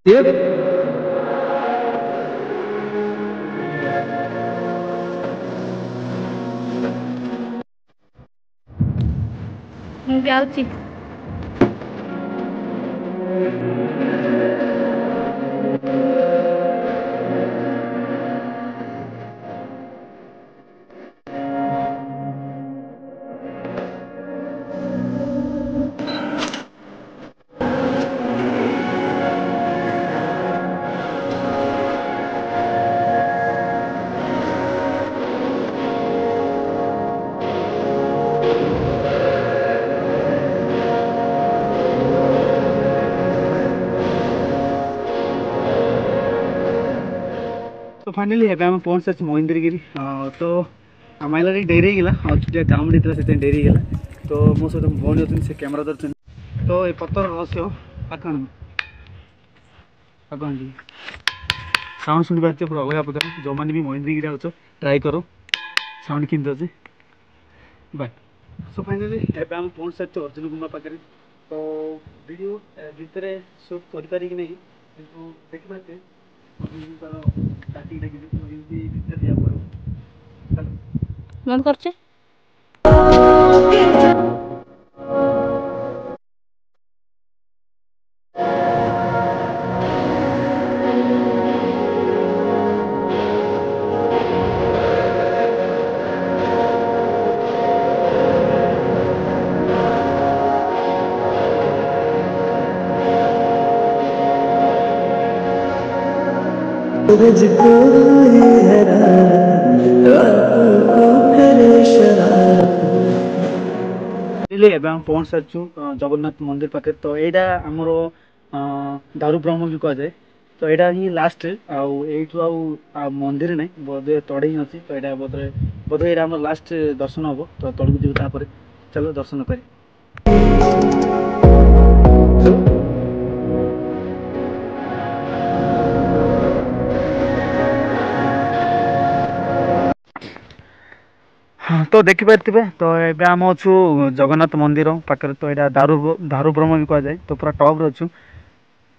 Yep. ମୁଁ ଯାଉଛି। तो फाइनली है आम पहुँच सारी महेंद्रगिरी तो आम आइला डेरी गला जाम से डेरी गला तो मो सहित भौणी अच्छे से कैमेरा धरते तो ये पत्थर रहस्य पाखंड साउंड शुणी पार्थ पूरा अलग प्रकार जो मैंने भी महेंद्रगिरी आज ट्राए करो साउंड केमती अच्छे बाय सो फाइनली एवं पहुँच सारी अर्जुन गुम्बा पाखे तो वीडियो भितर सुट कर नहीं देखिए ବନ୍ଦ କରୁଛି। मुझको ये हैरान आपको करे शराब पहुँच सारी जगन्नाथ मंदिर पाखे तो यहाँ आमर दारू ब्रह्म भी कहुए तो यहाँ ही लास्ट आउ मंदिर ना बोधे तड़े ही अच्छी तो यहाँ बोधे बोधे यहाँ आम लास्ट दर्शन हम तो तड़क जीव चलो दर्शन कर हाँ तो देखिपारे तो ये आम अच्छु जगन्नाथ मंदिर पाखे तो यहाँ दारू ब्रह्म भी कहुए तो पूरा टप अच्छु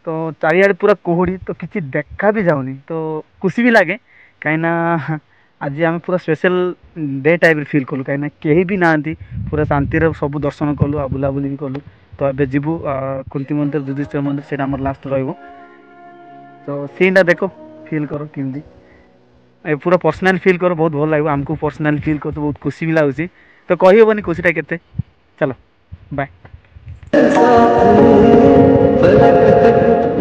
तो चारिआडे पूरा कुहुड़ी तो किसी देखा भी जाऊनी तो खुशी भी लगे कहीं आज आम पूरा स्पेशल डे टाइप फिल कलु कहीं कहीं भी ना पूरा शांति सब दर्शन कलु आ बुलाबुली भी कलु तो ये जीवु कुंती मंदिर युधिष्ठिर मंदिर से लास्ट रही तो सीन देख फिल कर केमती पूरा पर्सनाल फिल कर बहुत भल लगे आमको पर्सनाल फिल कर बहुत खुशी भी लगुच तो कही हेनी खुशीटा के चलो बाय। फलक